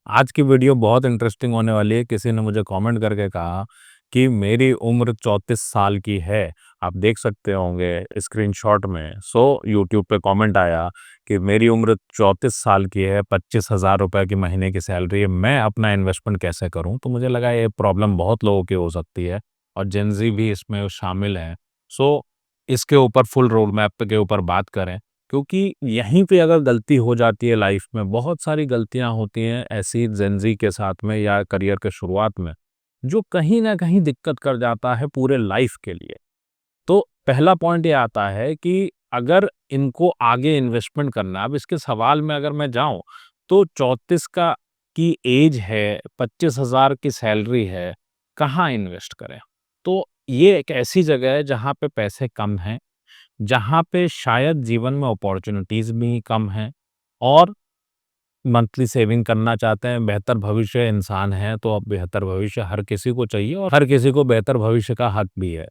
आज की वीडियो बहुत इंटरेस्टिंग होने वाली है। किसी ने मुझे कमेंट करके कहा कि मेरी उम्र 34 साल की है। आप देख सकते होंगे स्क्रीनशॉट में। यूट्यूब पे कमेंट आया कि मेरी उम्र 34 साल की है, 25,000 रुपए की महीने की सैलरी है, मैं अपना इन्वेस्टमेंट कैसे करूं? तो मुझे लगा ये प्रॉब्लम बहुत लोगों की हो सकती है और जेन ज़ी भी इसमें शामिल है। इसके ऊपर फुल रोड मैप के ऊपर बात करें, क्योंकि यहीं पे अगर गलती हो जाती है लाइफ में, बहुत सारी गलतियां होती हैं ऐसी जेनजी के साथ में या करियर के शुरुआत में, जो कहीं ना कहीं दिक्कत कर जाता है पूरे लाइफ के लिए। तो पहला पॉइंट ये आता है कि अगर इनको आगे इन्वेस्टमेंट करना, अब इसके सवाल में अगर मैं जाऊं तो 34 का की एज है, 25,000 की सैलरी है, कहाँ इन्वेस्ट करें? तो ये एक ऐसी जगह है जहाँ पे पैसे कम हैं, जहाँ पे शायद जीवन में अपॉर्चुनिटीज भी कम हैं और मंथली सेविंग करना चाहते हैं, बेहतर भविष्य इंसान है तो अब बेहतर भविष्य हर किसी को चाहिए और हर किसी को बेहतर भविष्य का हक भी है।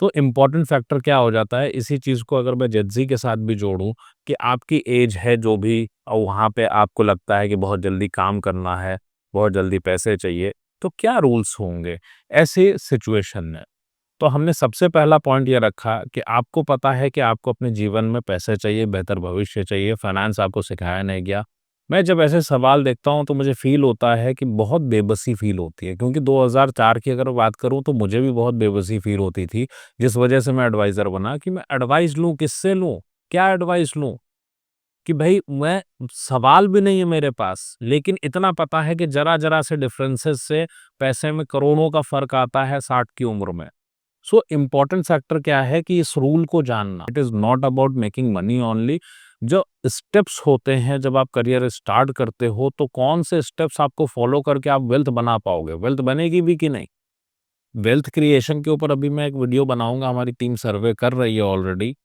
तो इम्पोर्टेंट फैक्टर क्या हो जाता है, इसी चीज़ को अगर मैं जेनज़ी के साथ भी जोड़ूं कि आपकी एज है जो भी और वहाँ पे आपको लगता है कि बहुत जल्दी काम करना है, बहुत जल्दी पैसे चाहिए, तो क्या रूल्स होंगे ऐसे सिचुएशन में? तो हमने सबसे पहला पॉइंट ये रखा कि आपको पता है कि आपको अपने जीवन में पैसे चाहिए, बेहतर भविष्य चाहिए, फाइनेंस आपको सिखाया नहीं गया। मैं जब ऐसे सवाल देखता हूँ तो मुझे फ़ील होता है कि बहुत बेबसी फ़ील होती है, क्योंकि 2004 की अगर बात करूँ तो मुझे भी बहुत बेबसी फ़ील होती थी, जिस वजह से मैं एडवाइज़र बना कि मैं एडवाइस लूँ, किससे लूँ? क्या एडवाइस लूँ? कि भई मैं सवाल भी नहीं है मेरे पास, लेकिन इतना पता है कि ज़रा-ज़रा से डिफरेंसेस से पैसे में करोड़ों का फ़र्क आता है 60 की उम्र में। इम्पोर्टेंट फैक्टर क्या है कि इस रूल को जानना, it is not about making money only. जो स्टेप्स होते हैं जब आप करियर स्टार्ट करते हो, तो कौन से स्टेप्स आपको फॉलो करके आप वेल्थ बना पाओगे, वेल्थ बनेगी भी कि नहीं। वेल्थ क्रिएशन के ऊपर अभी मैं एक वीडियो बनाऊंगा, हमारी टीम सर्वे कर रही है ऑलरेडी।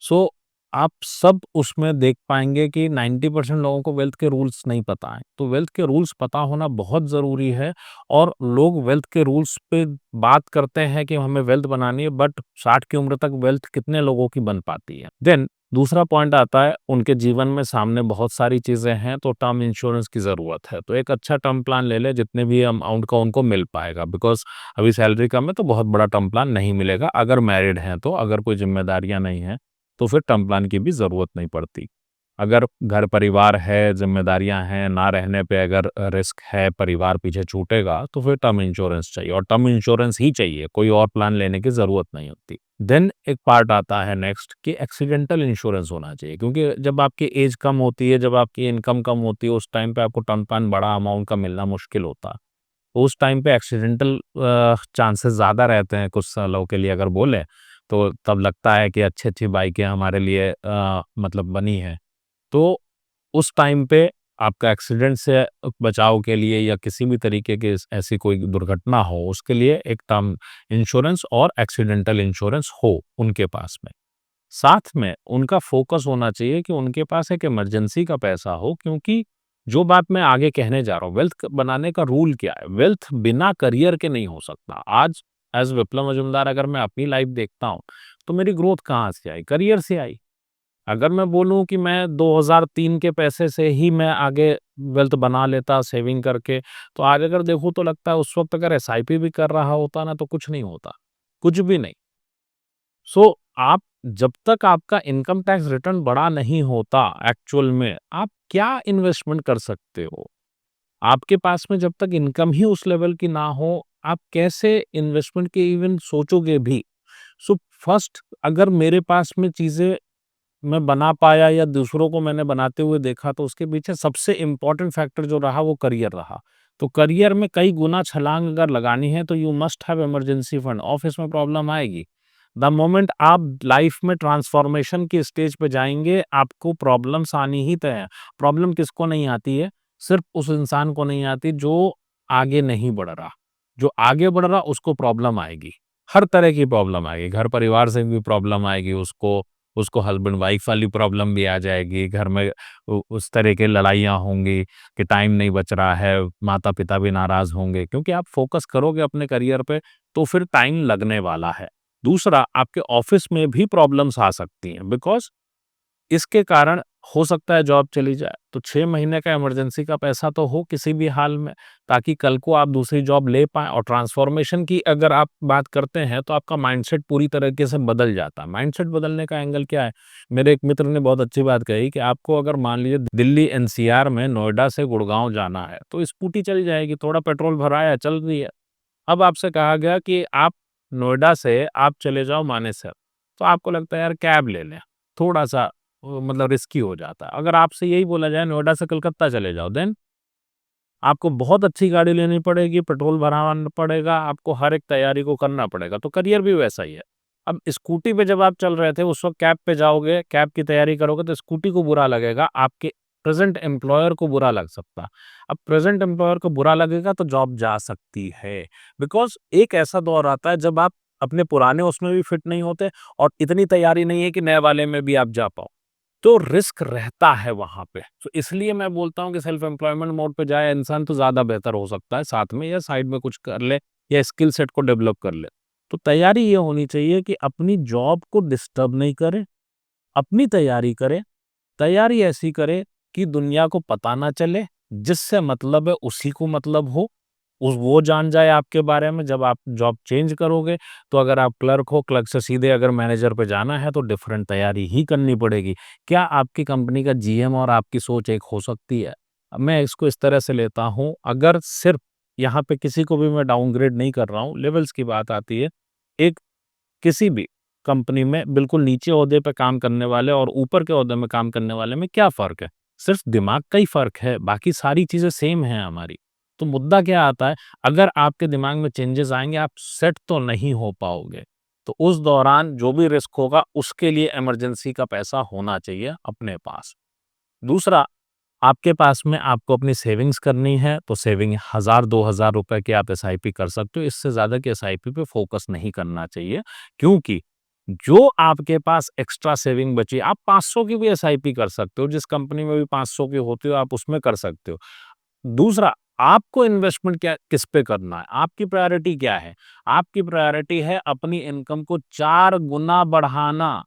सो आप सब उसमें देख पाएंगे कि 90% लोगों को वेल्थ के रूल्स नहीं पता है, तो वेल्थ के रूल्स पता होना बहुत ज़रूरी है। और लोग वेल्थ के रूल्स पे बात करते हैं कि हमें वेल्थ बनानी है, बट 60 की उम्र तक वेल्थ कितने लोगों की बन पाती है? देन दूसरा पॉइंट आता है, उनके जीवन में सामने बहुत सारी चीज़ें हैं, तो टर्म इंश्योरेंस की ज़रूरत है। तो एक अच्छा टर्म प्लान ले ले, जितने भी अमाउंट का उनको मिल पाएगा, बिकॉज़ अभी सैलरी कम है तो बहुत बड़ा टर्म प्लान नहीं मिलेगा। अगर मैरिड हैं तो, अगर कोई ज़िम्मेदारियाँ नहीं हैं, तो फिर टर्म प्लान की भी ज़रूरत नहीं पड़ती। अगर घर परिवार है, ज़िम्मेदारियाँ हैं, ना रहने पे अगर रिस्क है, परिवार पीछे छूटेगा, तो फिर टर्म इंश्योरेंस चाहिए और टर्म इंश्योरेंस ही चाहिए, कोई और प्लान लेने की ज़रूरत नहीं होती। देन एक पार्ट आता है नेक्स्ट कि एक्सीडेंटल इंश्योरेंस होना चाहिए, क्योंकि जब आपकी एज कम होती है, जब आपकी इनकम कम होती है, उस टाइम पे आपको टर्म प्लान बड़ा अमाउंट का मिलना मुश्किल होता है। उस टाइम पे एक्सीडेंटल चांसेस ज़्यादा रहते हैं कुछ सालों के लिए अगर बोलें, तो तब लगता है कि अच्छी-अच्छी बाइकें हमारे लिए मतलब बनी हैं। तो उस टाइम पे आपका एक्सीडेंट से बचाव के लिए या किसी भी तरीके की ऐसी कोई दुर्घटना हो, उसके लिए एक टर्म इंश्योरेंस और एक्सीडेंटल इंश्योरेंस हो उनके पास में। साथ में उनका फोकस होना चाहिए कि उनके पास एक इमरजेंसी का पैसा हो, क्योंकि जो बात मैं आगे कहने जा रहा हूँ, वेल्थ बनाने का रूल क्या है? वेल्थ बिना करियर के नहीं हो सकता। आज एज विप्लव मजूमदार अगर मैं अपनी लाइफ देखता हूँ, तो मेरी ग्रोथ कहाँ से आई? करियर से आई। अगर मैं बोलूँ कि मैं 2003 के पैसे से ही मैं आगे वेल्थ बना लेता सेविंग करके, तो आज अगर देखूँ तो लगता है उस वक्त अगर एसआईपी भी कर रहा होता ना, तो कुछ नहीं होता, कुछ भी नहीं। आप जब तक आपका इनकम टैक्स रिटर्न बड़ा नहीं होता, एक्चुअल में आप क्या इन्वेस्टमेंट कर सकते हो? आपके पास में जब तक इनकम ही उस लेवल की ना हो, आप कैसे इन्वेस्टमेंट के इवन सोचोगे भी? फर्स्ट, अगर मेरे पास में चीज़ें मैं बना पाया या दूसरों को मैंने बनाते हुए देखा, तो उसके पीछे सबसे इम्पोर्टेंट फैक्टर जो रहा वो करियर रहा। तो करियर में कई गुना छलांग अगर लगानी है, तो you must have emergency fund. Office में प्रॉब्लम आएगी, द मोमेंट आप लाइफ में ट्रांसफॉर्मेशन की स्टेज पे जाएंगे, आपको प्रॉब्लम्स आनी ही तय है। प्रॉब्लम किसको नहीं आती है? सिर्फ उस इंसान को नहीं आती जो आगे नहीं बढ़ रहा। जो आगे बढ़ रहा उसको प्रॉब्लम आएगी, हर तरह की प्रॉब्लम आएगी। घर परिवार से भी प्रॉब्लम आएगी उसको, उसको हस्बैंड वाइफ वाली प्रॉब्लम भी आ जाएगी, घर में उस तरह की लड़ाइयाँ होंगी कि टाइम नहीं बच रहा है, माता-पिता भी नाराज़ होंगे, क्योंकि आप फ़ोकस करोगे अपने करियर पे, तो फिर टाइम लगने वाला है। दूसरा, आपके ऑफ़िस में भी प्रॉब्लम्स आ सकती हैं, बिकॉज़ इसके कारण हो सकता है जॉब चली जाए, तो 6 महीने का इमरजेंसी का पैसा तो हो किसी भी हाल में, ताकि कल को आप दूसरी जॉब ले पाएँ। और ट्रांसफ़ॉर्मेशन की अगर आप बात करते हैं, तो आपका माइंडसेट पूरी तरीके से बदल जाता है। माइंडसेट बदलने का एंगल क्या है? मेरे एक मित्र ने बहुत अच्छी बात कही कि आपको अगर मान लीजिए दिल्ली एनसीआर में नोएडा से गुड़गाँव जाना है, तो स्कूटी चल जाएगी, थोड़ा पेट्रोल भराया, चल रही है। अब आपसे कहा गया कि आप नोएडा से आप चले जाओ मानेसर, तो आपको लगता है यार कैब ले लें, थोड़ा-सा मतलब रिस्की हो जाता है। अगर आपसे यही बोला जाए नोएडा से कलकत्ता चले जाओ, देन आपको बहुत अच्छी गाड़ी लेनी पड़ेगी, पेट्रोल भराना पड़ेगा, आपको हर एक तैयारी को करना पड़ेगा, तो करियर भी वैसा ही है। अब स्कूटी पे जब आप चल रहे थे, उस वक़्त कैब पे जाओगे, कैब की तैयारी करोगे तो स्कूटी को बुरा लगेगा, आपके प्रेज़ेंट एम्प्लॉयर को बुरा लग सकता है। अब प्रेज़ेंट एम्प्लॉयर को बुरा लगेगा तो जॉब जा सकती है, बिकॉज़ एक ऐसा दौर आता है जब आप अपने पुराने उसमें भी फिट नहीं होते और इतनी तैयारी नहीं है कि नए वाले में भी आप जा पाओ। तो रिस्क रहता है वहाँ पे। तो इसलिए मैं बोलता हूँ कि सेल्फ एम्प्लॉयमेंट मोड पे जाए इंसान तो ज़्यादा बेहतर हो सकता है, साथ में या साइड में कुछ कर ले या स्किल सेट को डेवलप कर ले। तो तैयारी ये होनी चाहिए कि अपनी जॉब को डिस्टर्ब नहीं करे, अपनी तैयारी करे, तैयारी ऐसी करे कि दुनिया को पता ना चले, जिससे मतलब है उसी को मतलब हो। उस वो जान जाए आपके बारे में। जब आप जॉब चेंज करोगे, तो अगर आप क्लर्क हो, क्लर्क से सीधे अगर मैनेजर पे जाना है, तो डिफरेंट तैयारी ही करनी पड़ेगी। क्या आपकी कंपनी का जीएम और आपकी सोच एक हो सकती है? अब मैं इसको इस तरह से लेता हूँ, अगर सिर्फ़ यहाँ पे किसी को भी मैं डाउनग्रेड नहीं कर रहा हूँ, लेवल्स की बात आती है। एक किसी भी कंपनी में बिल्कुल नीचे ओहदे पे काम करने वाले और ऊपर के ओहदे में काम करने वाले में क्या फ़र्क है? सिर्फ़ दिमाग का ही फ़र्क है, बाकी सारी चीज़ें सेम हैं हमारी। तो मुद्दा क्या आता है, अगर आपके दिमाग में चेंजेज़ आएँगे, आप सेट तो नहीं हो पाओगे। तो उस दौरान जो भी रिस्क होगा, उसके लिए इमरजेंसी का पैसा होना चाहिए अपने पास। दूसरा, आपके पास में आपको अपनी सेविंग्स करनी है, तो सेविंग 1000-2000 रुपए की आप एसआईपी कर सकते हो। इससे ज़्यादा की एसआईपी पे फ़ोकस नहीं करना चाहिए, क्योंकि जो आपके पास एक्स्ट्रा सेविंग बची, आप 500 की भी एसआईपी कर सकते हो, जिस कंपनी में भी 500 की होती हो, आप उसमें कर सकते हो। दूसरा, आपको इन्वेस्टमेंट क्या किस पे करना है? आपकी प्रायोरिटी क्या है? आपकी प्रायोरिटी है अपनी इनकम को 4 गुना बढ़ाना।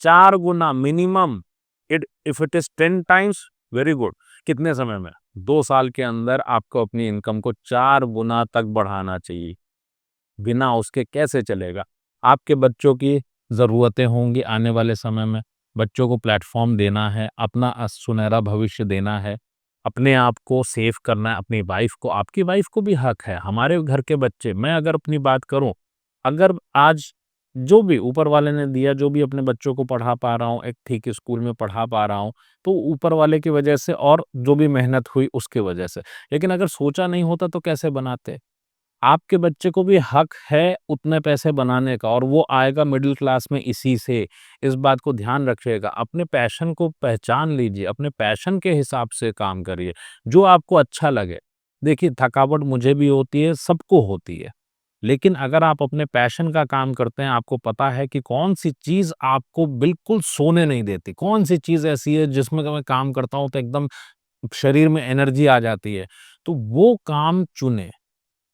4 गुना minimum. If it is 10 times, very good. कितने समय में? 2 साल के अंदर आपको अपनी इनकम को 4 गुना तक बढ़ाना चाहिए। बिना उसके कैसे चलेगा? आपके बच्चों की ज़रूरतें होंगी आने वाले समय में, बच्चों को प्लेटफ़ॉर्म देना है, अपना सुनहरा भविष्य देना है, अपने आप को सेव करना है, अपनी वाइफ़ को, आपकी वाइफ़ को भी हक है, हमारे घर के बच्चे, मैं अगर अपनी बात करूँ, अगर आज जो भी ऊपर वाले ने दिया, जो भी अपने बच्चों को पढ़ा पा रहा हूँ, एक ठीक स्कूल में पढ़ा पा रहा हूँ, तो ऊपर वाले की वजह से और जो भी मेहनत हुई उसकी वजह से। लेकिन अगर सोचा नहीं होता तो कैसे बनाते? आपके बच्चे को भी हक है उतने पैसे बनाने का और वो आएगा मिडिल क्लास में इसी से। इस बात को ध्यान रखिएगा। अपने पैशन को पहचान लीजिए, अपने पैशन के हिसाब से काम करिए, जो आपको अच्छा लगे। देखिए, थकावट मुझे भी होती है, सबको होती है। लेकिन अगर आप अपने पैशन का काम करते हैं, आपको पता है कि कौन-सी चीज़ आपको बिल्कुल सोने नहीं देती, कौन-सी चीज़ ऐसी है जिसमें मैं काम करता हूँ तो एकदम शरीर में एनर्जी आ जाती है, तो वो काम चुनें।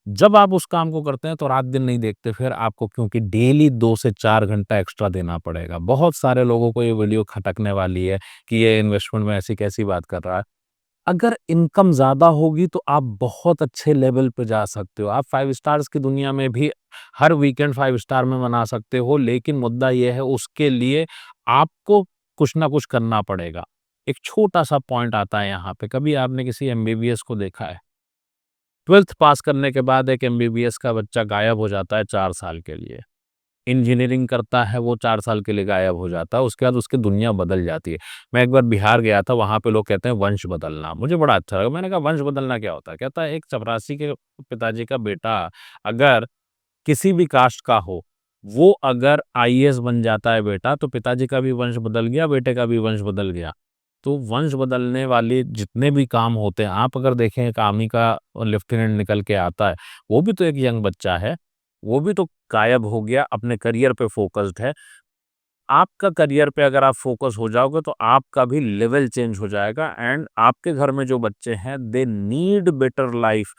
जब आप उस काम को करते हैं तो रात-दिन नहीं देखते फिर आपको, क्योंकि डेली 2 से 4 घंटा एक्स्ट्रा देना पड़ेगा। बहुत सारे लोगों को ये वीडियो खटकने वाली है कि ये इन्वेस्टमेंट में ऐसी कैसी बात कर रहा है। अगर इनकम ज़्यादा होगी तो आप बहुत अच्छे लेवल पे जा सकते हो। आप 5 स्टार्स की दुनिया में भी हर वीकेंड 5 स्टार में मना सकते हो, लेकिन मुद्दा ये है उसके लिए आपको कुछ ना कुछ करना पड़ेगा। एक छोटा-सा पॉइंट आता है यहाँ पे, कभी आपने किसी एमबीबीएस को देखा है? 12th पास करने के बाद एक एमबीबीएस का बच्चा गायब हो जाता है 4 साल के लिए। इंजीनियरिंग करता है वो 4 साल के लिए गायब हो जाता है, उसके बाद उसकी दुनिया बदल जाती है। मैं एक बार बिहार गया था, वहाँ पे लोग कहते हैं वंश बदलना, मुझे बड़ा अच्छा लगा। मैंने कहा वंश बदलना क्या होता है? कहता है एक चपरासी के पिताजी का बेटा अगर किसी भी कास्ट का हो, वो अगर आईएएस बन जाता है बेटा, तो पिताजी का भी वंश बदल गया, बेटे का भी वंश बदल गया। तो वंश बदलने वाले जितने भी काम होते हैं, आप अगर देखें एक आर्मी का लेफ्टिनेंट निकल के आता है, वो भी तो एक यंग बच्चा है, वो भी तो गायब हो गया, अपने करियर पे फ़ोकस्ड है। आपका करियर पे अगर आप फ़ोकस हो जाओगे तो आपका भी लेवल चेंज हो जाएगा एंड आपके घर में जो बच्चे हैं दे नीड बेटर लाइफ़।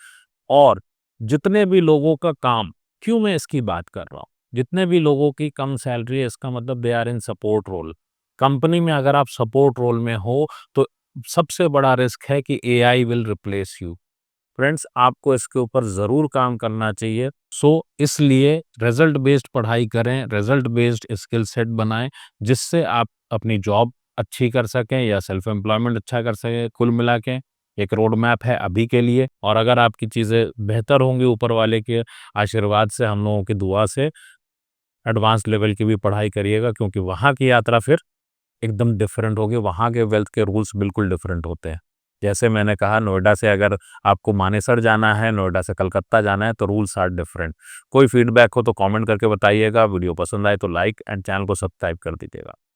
और जितने भी लोगों का काम, क्यों मैं इसकी बात कर रहा हूँ? जितने भी लोगों की कम सैलरी है, इसका मतलब they are in support role. Company में अगर आप सपोर्ट रोल में हो, तो सबसे बड़ा रिस्क है कि AI will replace you. Friends, आपको इसके ऊपर ज़रूर काम करना चाहिए। इसलिए रिज़ल्ट बेस्ड पढ़ाई करें, रिज़ल्ट बेस्ड स्किल सेट बनाएँ, जिससे आप अपनी जॉब अच्छी कर सकें या सेल्फ एम्प्लॉयमेंट अच्छा कर सकें। कुल मिला के एक रोड मैप है अभी के लिए, और अगर आपकी चीज़ें बेहतर होंगी ऊपर वाले के आशीर्वाद से, हम लोगों की दुआ से, एडवांस लेवल की भी पढ़ाई करिएगा, क्योंकि वहाँ की यात्रा फिर एकदम डिफरेंट होगी। वहाँ के वेल्थ के रूल्स बिल्कुल डिफरेंट होते हैं। जैसे मैंने कहा, नोएडा से अगर आपको मानेसर जाना है, नोएडा से कलकत्ता जाना है, तो रूल्स आर डिफरेंट। कोई फीडबैक हो तो कमेंट करके बताइएगा। वीडियो पसंद आए तो लाइक एंड चैनल को सब्सक्राइब कर दीजिएगा।